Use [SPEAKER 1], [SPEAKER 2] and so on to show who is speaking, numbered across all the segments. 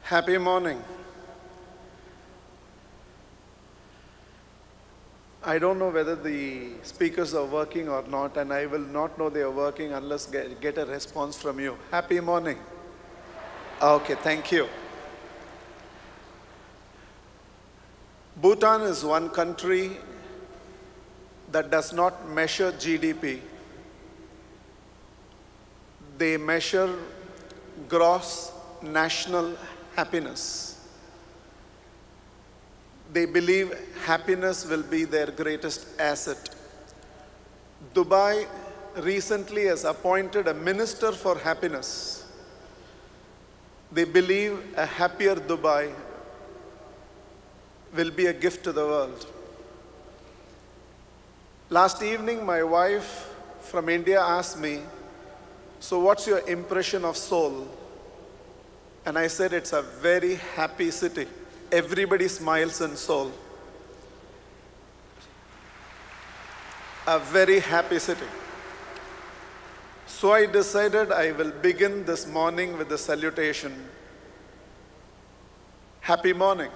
[SPEAKER 1] Happy morning. I don't know whether the speakers are working or not, and I will not know they are working unless get a response from you. Happy morning. Okay, thank you. Bhutan is one country that does not measure GDP. They measure gross national happiness. They believe happiness will be their greatest asset. Dubai recently has appointed a minister for happiness. They believe a happier Dubai will be a gift to the world. Last evening, my wife from India asked me, "So what's your impression of Seoul?" And I said, it's a very happy city. Everybody smiles in Seoul. A very happy city. So I decided I will begin this morning with the salutation. Happy morning.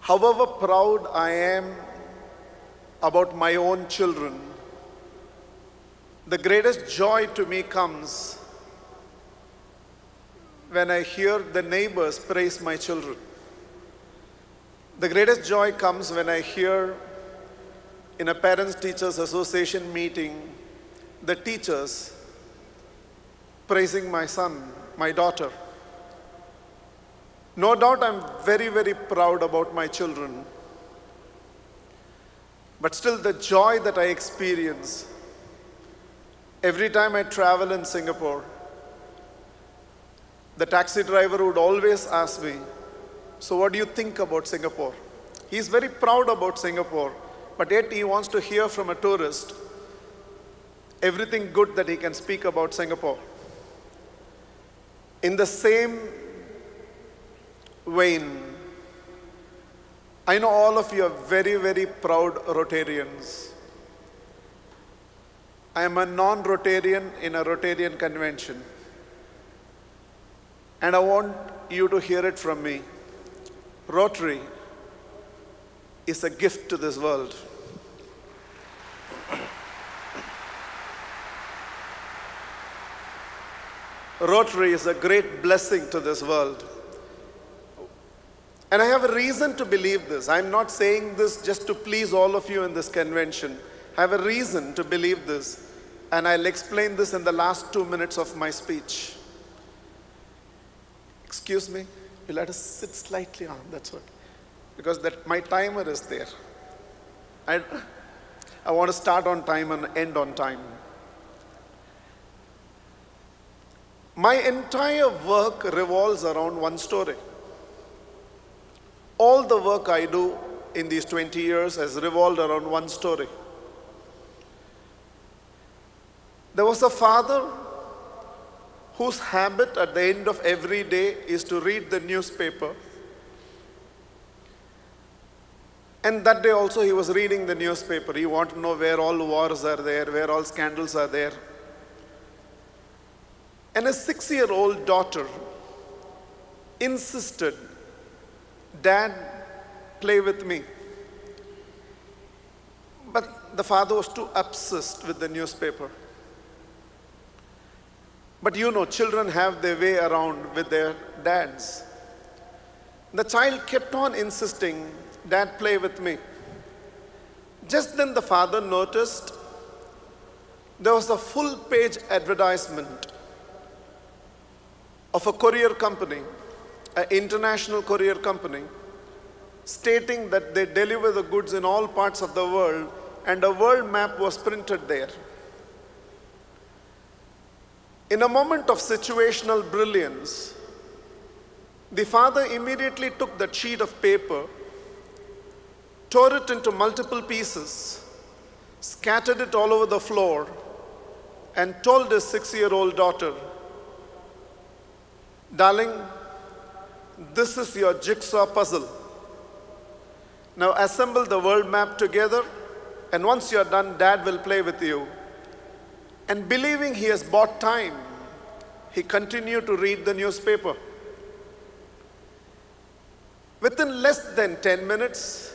[SPEAKER 1] However proud I am about my own children, the greatest joy to me comes when I hear the neighbors praise my children. The greatest joy comes when I hear in a Parents-Teachers Association meeting, the teachers praising my son, my daughter. No doubt I'm very, very proud about my children. But still the joy that I experience every time I travel in Singapore, the taxi driver would always ask me, "So what do you think about Singapore?" He's very proud about Singapore, but yet he wants to hear from a tourist everything good that he can speak about Singapore. In the same vein, I know all of you are very, very proud Rotarians. I am a non-Rotarian in a Rotarian convention. And I want you to hear it from me. Rotary is a gift to this world. Rotary is a great blessing to this world. And I have a reason to believe this. I'm not saying this just to please all of you in this convention. I have a reason to believe this, and I'll explain this in the last 2 minutes of my speech. Excuse me, you'll have to sit slightly on, that's what. Because my timer is there. I want to start on time and end on time. My entire work revolves around one story. All the work I do in these 20 years has revolved around one story. There was a father whose habit at the end of every day is to read the newspaper. And that day also he was reading the newspaper. He wanted to know where all wars are there, where all scandals are there. And his 6-year-old daughter insisted, "Dad, play with me." But the father was too obsessed with the newspaper. But you know, children have their way around with their dads. The child kept on insisting, "Dad, play with me." Just then the father noticed there was a full-page advertisement of a courier company, an international courier company, stating that they deliver the goods in all parts of the world, and a world map was printed there. In a moment of situational brilliance, the father immediately took that sheet of paper, tore it into multiple pieces, scattered it all over the floor, and told his 6-year-old daughter, "Darling, this is your jigsaw puzzle. Now assemble the world map together, and once you're done, Dad will play with you." And believing he has bought time, he continued to read the newspaper. Within less than 10 minutes,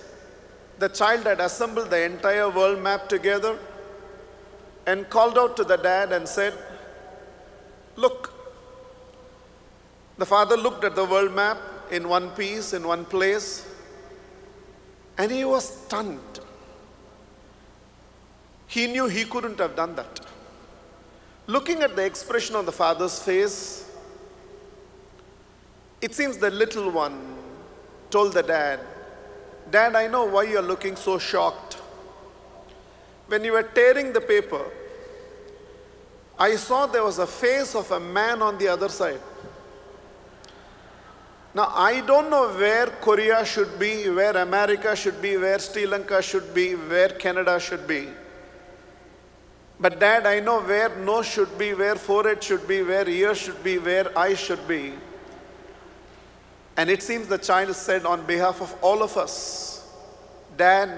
[SPEAKER 1] the child had assembled the entire world map together and called out to the dad and said, "Look." The father looked at the world map in one piece, in one place, and he was stunned. He knew he couldn't have done that. Looking at the expression on the father's face, it seems the little one told the dad, "Dad, I know why you're looking so shocked. When you were tearing the paper, I saw there was a face of a man on the other side. Now, I don't know where Korea should be, where America should be, where Sri Lanka should be, where Canada should be. But Dad, I know where nose should be, where forehead should be, where ear should be, where eyes should be." And it seems the child said on behalf of all of us, "Dad,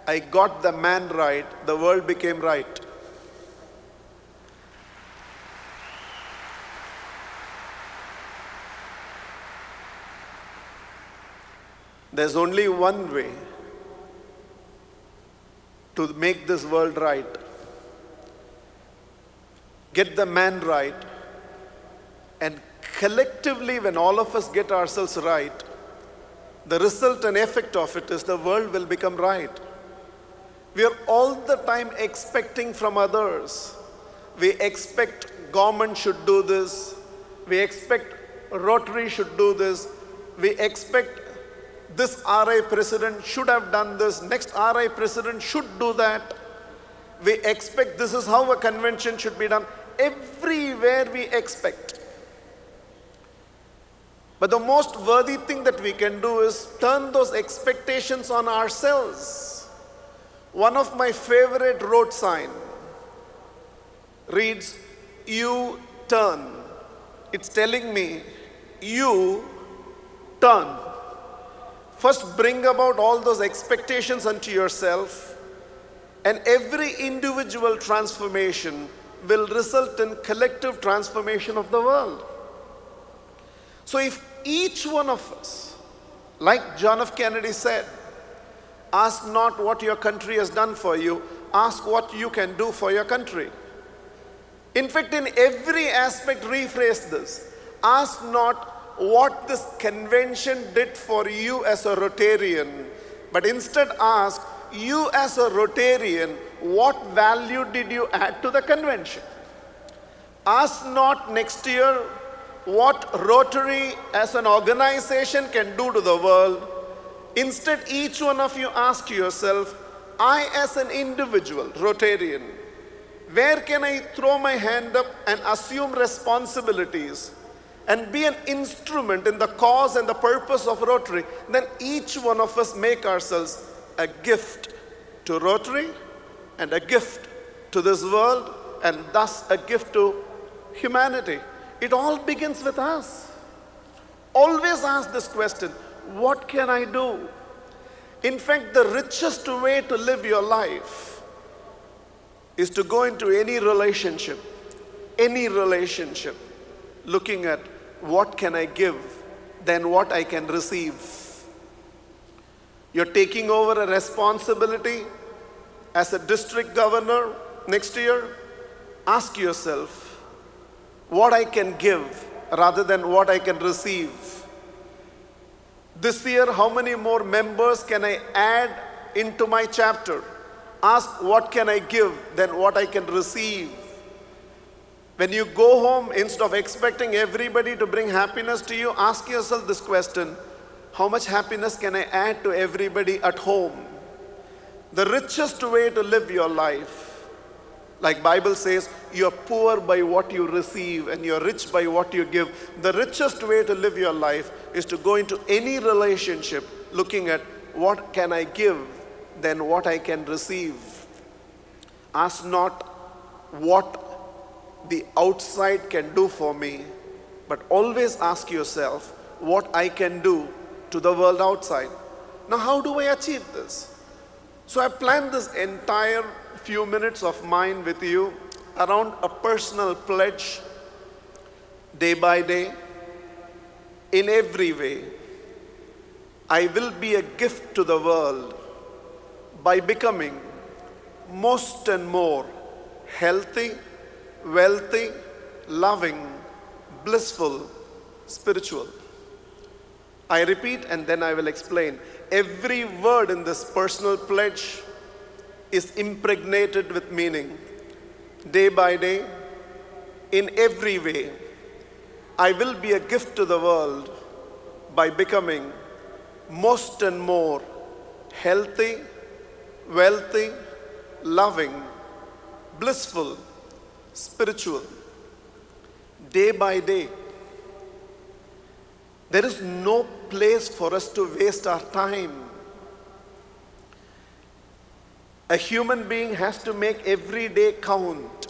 [SPEAKER 1] I got the man right, the world became right." There's only one way to make this world right. Get the man right, and collectively, when all of us get ourselves right, the result and effect of it is the world will become right. We are all the time expecting from others. We expect government should do this. We expect Rotary should do this. We expect this RI president should have done this. Next RI president should do that. We expect this is how a convention should be done. Everywhere we expect. But the most worthy thing that we can do is turn those expectations on ourselves. One of my favorite road signs reads, "You turn." It's telling me, you turn. First, bring about all those expectations unto yourself, and every individual transformation will result in collective transformation of the world. So if each one of us, like John F. Kennedy said, ask not what your country has done for you, ask what you can do for your country. In fact, in every aspect, rephrase this. Ask not what this convention did for you as a Rotarian, but instead ask, you as a Rotarian, what value did you add to the convention? Ask not next year what Rotary as an organization can do to the world. Instead, each one of you ask yourself, I as an individual Rotarian, where can I throw my hand up and assume responsibilities and be an instrument in the cause and the purpose of Rotary? Then each one of us make ourselves a gift to Rotary and a gift to this world, and thus a gift to humanity. It all begins with us. Always ask this question, what can I do? In fact, the richest way to live your life is to go into any relationship, looking at what can I give than what I can receive. You're taking over a responsibility as a district governor next year. Ask yourself what I can give rather than what I can receive. This year, how many more members can I add into my chapter? Ask what can I give than what I can receive. When you go home, instead of expecting everybody to bring happiness to you, ask yourself this question, how much happiness can I add to everybody at home? The richest way to live your life, like Bible says, you're poor by what you receive and you're rich by what you give. The richest way to live your life is to go into any relationship looking at what can I give than what I can receive. Ask not what the outside can do for me, but always ask yourself what I can do to the world outside. Now, how do I achieve this? So I planned this entire few minutes of mine with you around a personal pledge, day by day, in every way. I will be a gift to the world by becoming most and more healthy, wealthy, loving, blissful, spiritual. I repeat and then I will explain. Every word in this personal pledge is impregnated with meaning. Day by day, in every way, I will be a gift to the world by becoming most and more healthy, wealthy, loving, blissful, spiritual. Day by day. There is no place for us to waste our time. A human being has to make every day count.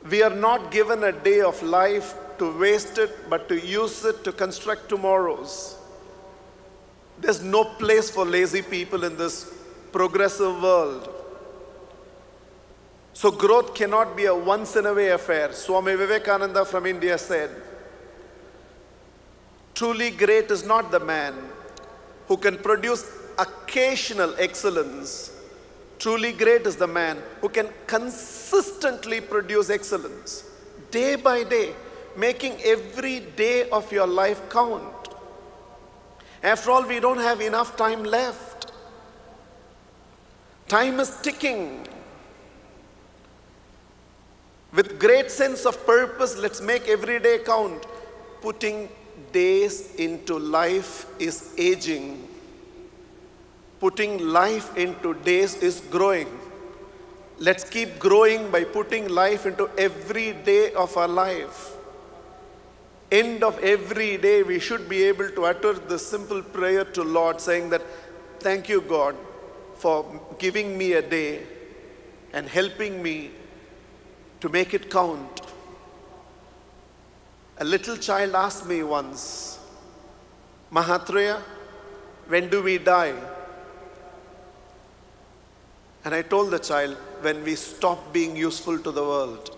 [SPEAKER 1] We are not given a day of life to waste it, but to use it to construct tomorrows. There's no place for lazy people in this progressive world. So growth cannot be a once-in-a-way affair. Swami Vivekananda from India said, truly great is not the man who can produce occasional excellence. Truly great is the man who can consistently produce excellence, day by day, making every day of your life count. After all, we don't have enough time left. Time is ticking. With great sense of purpose, let's make every day count. Putting days into life is aging. Putting life into days is growing. Let's keep growing by putting life into every day of our life. End of every day, we should be able to utter the simple prayer to Lord, saying that, thank you, God, for giving me a day and helping me to make it count. A little child asked me once, Mahatria, when do we die? And I told the child, when we stop being useful to the world.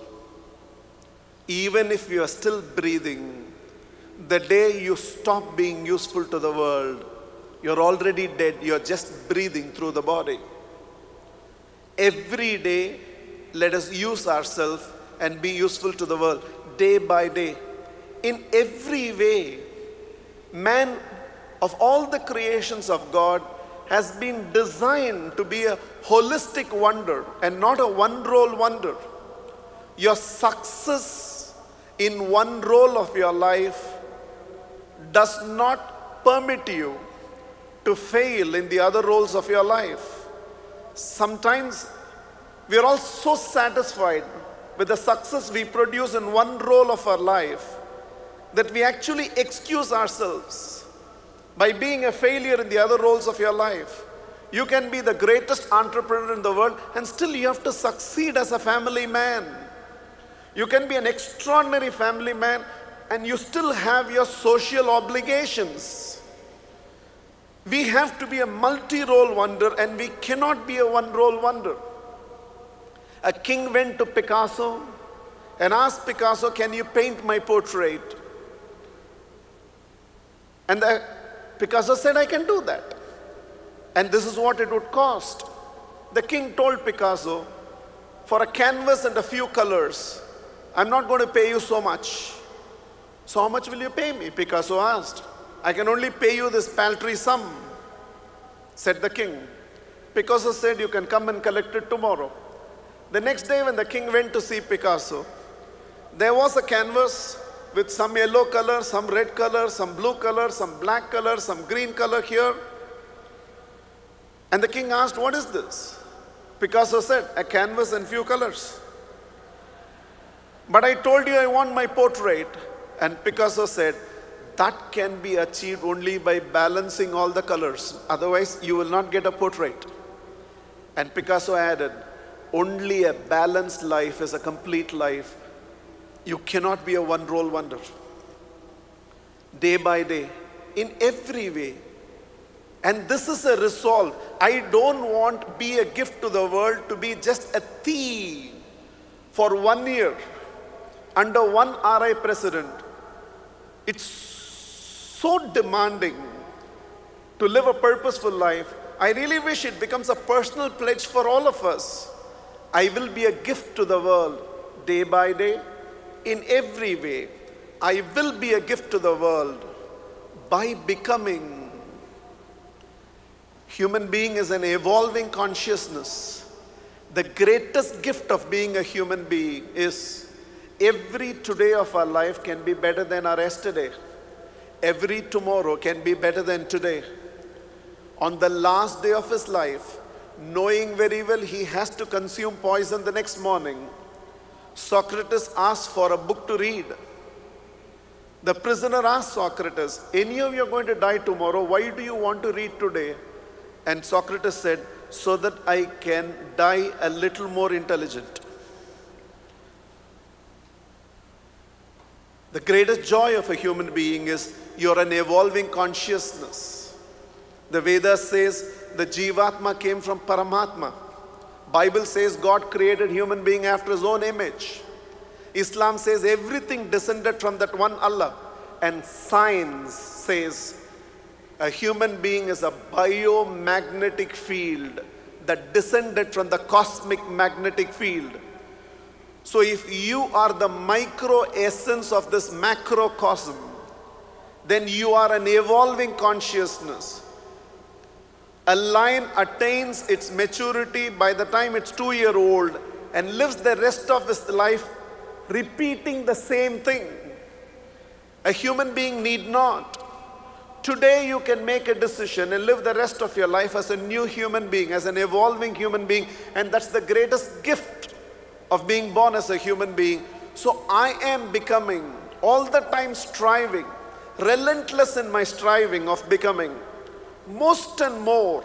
[SPEAKER 1] Even if you are still breathing, the day you stop being useful to the world, you're already dead. You're just breathing through the body. Every day, let us use ourselves and be useful to the world, day by day. In every way, man, of all the creations of God, has been designed to be a holistic wonder and not a one-role wonder. Your success in one role of your life does not permit you to fail in the other roles of your life. Sometimes we are all so satisfied with the success we produce in one role of our life that we actually excuse ourselves by being a failure in the other roles of your life. You can be the greatest entrepreneur in the world and still you have to succeed as a family man. You can be an extraordinary family man and you still have your social obligations. We have to be a multi-role wonder and we cannot be a one-role wonder. A king went to Picasso and asked Picasso, can you paint my portrait? And Picasso said, I can do that. And this is what it would cost. The king told Picasso, for a canvas and a few colors, I'm not going to pay you so much. So how much will you pay me? Picasso asked. I can only pay you this paltry sum, said the king. Picasso said, you can come and collect it tomorrow. The next day when the king went to see Picasso, there was a canvas with some yellow color, some red color, some blue color, some black color, some green color here. And the king asked, what is this? Picasso said, a canvas and few colors. But I told you I want my portrait. And Picasso said, that can be achieved only by balancing all the colors. Otherwise, you will not get a portrait. And Picasso added, only a balanced life is a complete life. You cannot be a one-role wonder. Day by day, in every way. And this is a resolve. I don't want to be a gift to the world to be just a thief For 1 year, under one RI president, it's so demanding to live a purposeful life. I really wish it becomes a personal pledge for all of us. I will be a gift to the world day by day, in every way. I will be a gift to the world by becoming. Human being is an evolving consciousness. The greatest gift of being a human being is every today of our life can be better than our yesterday. Every tomorrow can be better than today. On the last day of his life, knowing very well he has to consume poison the next morning, Socrates asked for a book to read. The prisoner asked Socrates, any of you are going to die tomorrow, why do you want to read today? And Socrates said, so that I can die a little more intelligent. The greatest joy of a human being is you're an evolving consciousness. The Vedas says the Jivatma came from Paramatma. Bible says God created human being after his own image. Islam says everything descended from that one Allah. And science says a human being is a biomagnetic field that descended from the cosmic magnetic field. So if you are the micro essence of this macrocosm, then you are an evolving consciousness. A lion attains its maturity by the time it's 2-year-old and lives the rest of its life repeating the same thing. A human being need not. Today you can make a decision and live the rest of your life as a new human being, as an evolving human being, and that's the greatest gift of being born as a human being. So I am becoming, all the time striving, relentless in my striving of becoming most and more.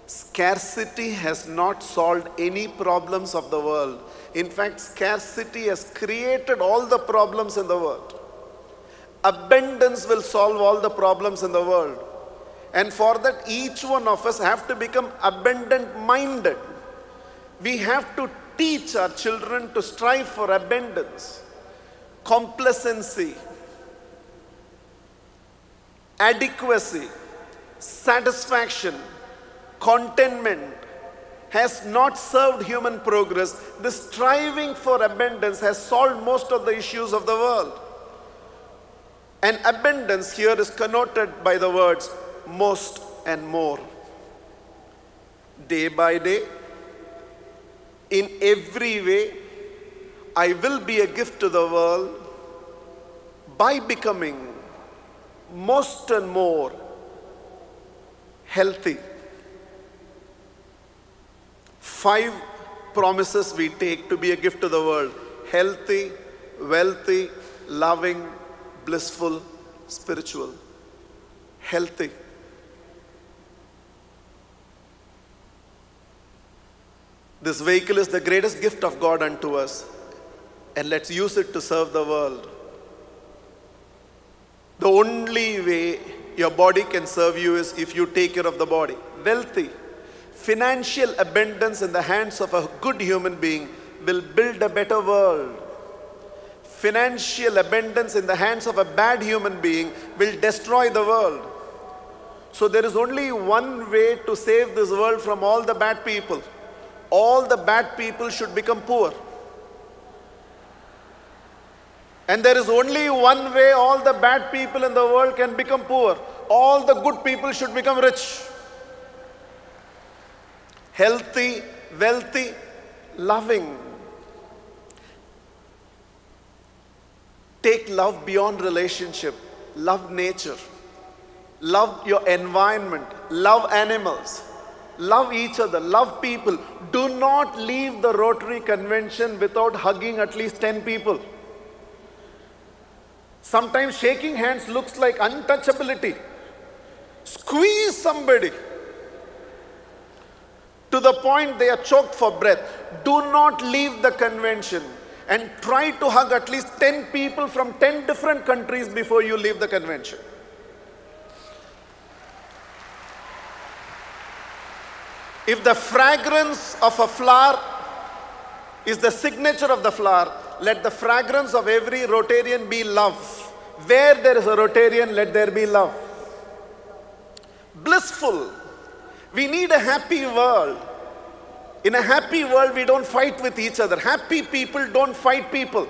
[SPEAKER 1] Scarcity has not solved any problems of the world. In fact, scarcity has created all the problems in the world. Abundance will solve all the problems in the world. And for that, each one of us have to become abundant-minded. We have to teach our children to strive for abundance, complacency, adequacy, satisfaction, contentment has not served human progress. The striving for abundance has solved most of the issues of the world. And abundance here is connoted by the words most and more. Day by day, in every way, I will be a gift to the world by becoming most and more healthy. 5 promises we take to be a gift to the world: healthy, wealthy, loving, blissful, spiritual. Healthy. This vehicle is the greatest gift of God unto us, and let's use it to serve the world. The only way your body can serve you is if you take care of the body. Wealthy. Financial abundance in the hands of a good human being will build a better world. Financial abundance in the hands of a bad human being will destroy the world. So there is only one way to save this world from all the bad people. All the bad people should become poor. And there is only one way all the bad people in the world can become poor. All the good people should become rich. Healthy, wealthy, loving. Take love beyond relationship. Love nature. Love your environment. Love animals. Love each other. Love people. Do not leave the Rotary Convention without hugging at least 10 people. Sometimes shaking hands looks like untouchability. Squeeze somebody to the point they are choked for breath. Do not leave the convention and try to hug at least 10 people from 10 different countries before you leave the convention. If the fragrance of a flower is the signature of the flower. Let the fragrance of every Rotarian be love. Where there is a Rotarian, let there be love. Blissful. We need a happy world. In a happy world, we don't fight with each other. Happy people don't fight people.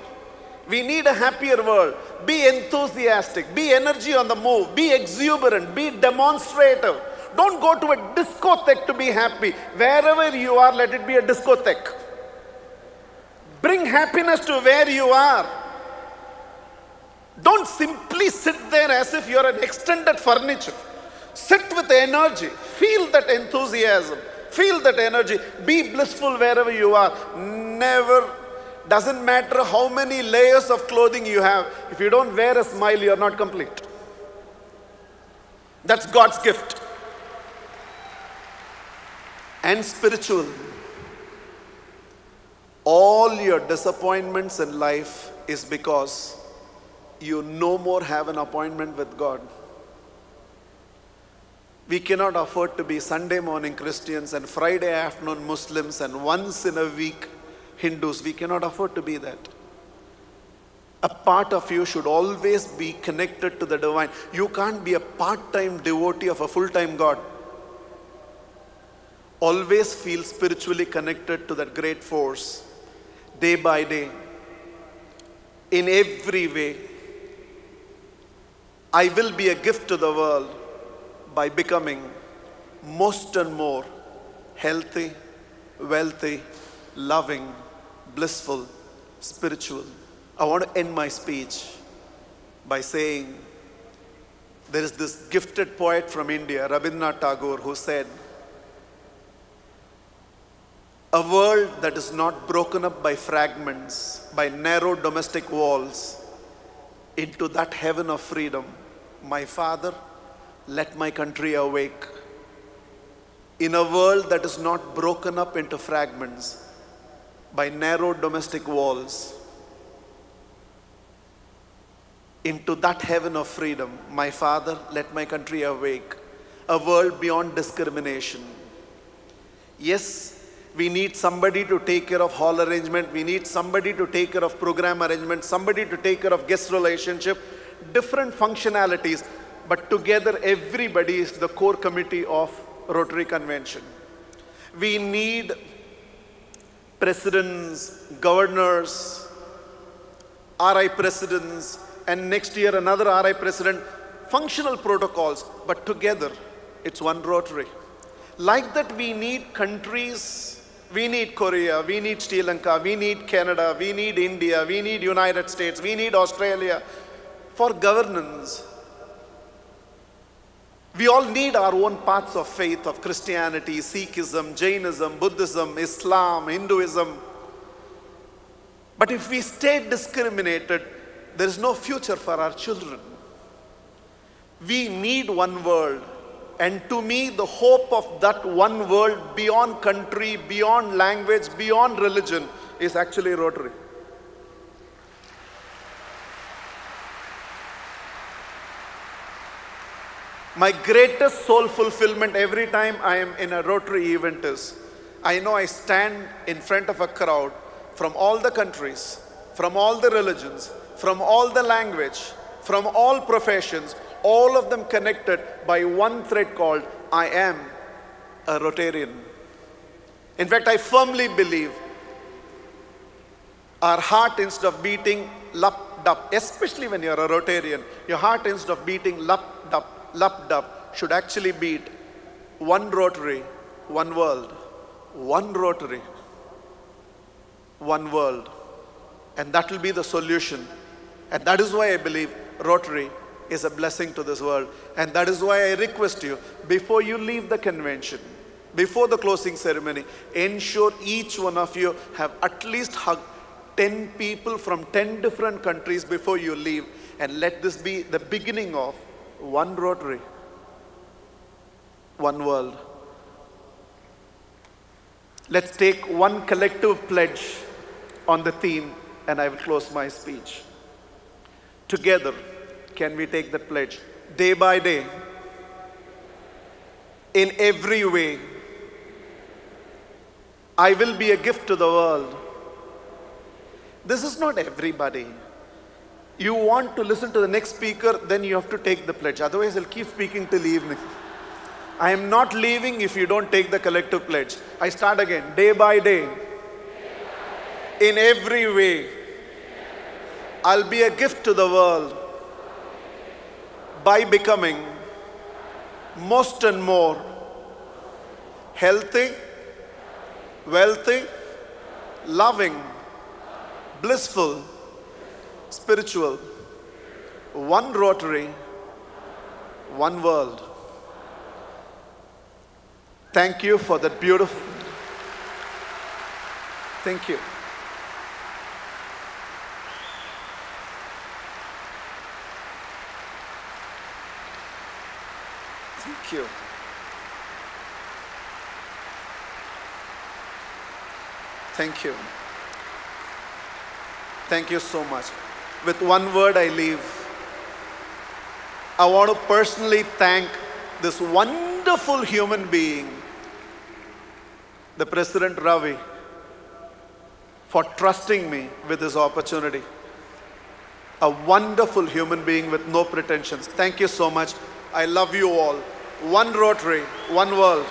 [SPEAKER 1] We need a happier world. Be enthusiastic. Be energy on the move. Be exuberant. Be demonstrative. Don't go to a discotheque to be happy. Wherever you are, let it be a discotheque. Bring happiness to where you are. Don't simply sit there as if you're an extended furniture. Sit with energy. Feel that enthusiasm. Feel that energy. Be blissful wherever you are. Never, doesn't matter how many layers of clothing you have. If you don't wear a smile, you're not complete. That's God's gift. And spiritual. All your disappointments in life is because you no more have an appointment with God. We cannot afford to be Sunday morning Christians and Friday afternoon Muslims and once in a week Hindus. We cannot afford to be that. A part of you should always be connected to the divine. You can't be a part-time devotee of a full-time God. Always feel spiritually connected to that great force. Day by day, in every way, I will be a gift to the world by becoming most and more healthy, wealthy, loving, blissful, spiritual. I want to end my speech by saying there is this gifted poet from India, Rabindranath Tagore, who said, a world that is not broken up by fragments, by narrow domestic walls, into that heaven of freedom. My Father, let my country awake. In a world that is not broken up into fragments, by narrow domestic walls, into that heaven of freedom. My Father, let my country awake. A world beyond discrimination. Yes, we need somebody to take care of hall arrangement. We need somebody to take care of program arrangement, somebody to take care of guest relationship, different functionalities. But together, everybody is the core committee of Rotary Convention. We need presidents, governors, RI presidents, and next year another RI president, functional protocols, but together it's one Rotary. Like that, we need countries. We need Korea, we need Sri Lanka, we need Canada, we need India, we need United States, we need Australia for governance. We all need our own paths of faith, of Christianity, Sikhism, Jainism, Buddhism, Islam, Hinduism. But if we stay discriminated, there is no future for our children. We need one world. And to me, the hope of that one world beyond country, beyond language, beyond religion is actually Rotary. My greatest soul fulfillment every time I am in a Rotary event is, I know I stand in front of a crowd from all the countries, from all the religions, from all the language, from all professions, all of them connected by one thread called, I am a Rotarian. In fact, I firmly believe our heart, instead of beating lap dup, especially when you're a Rotarian, your heart, instead of beating lap dup, should actually beat one Rotary, one world. One Rotary, one world. And that will be the solution. And that is why I believe Rotary is a blessing to this world. And that is why I request you, before you leave the convention, before the closing ceremony, ensure each one of you have at least hugged 10 people from 10 different countries before you leave. And let this be the beginning of one Rotary, one world. Let's take one collective pledge on the theme, and I will close my speech. Together, can we take that pledge? Day by day, in every way, I will be a gift to the world This is not everybody. You want to listen to the next speaker, then you have to take the pledge. Otherwise, I'll keep speaking till evening. I am not leaving if you don't take the collective pledge. I start again, day by day. In every way, I'll be a gift to the world by becoming most and more healthy, wealthy, loving, blissful, spiritual, one Rotary, one world. Thank you for that beautiful. Thank you. Thank you. Thank you. Thank you so much. With one word I leave. I want to personally thank this wonderful human being, the President Ravi, for trusting me with this opportunity. A wonderful human being with no pretensions. Thank you so much. I love you all. One Rotary, one world.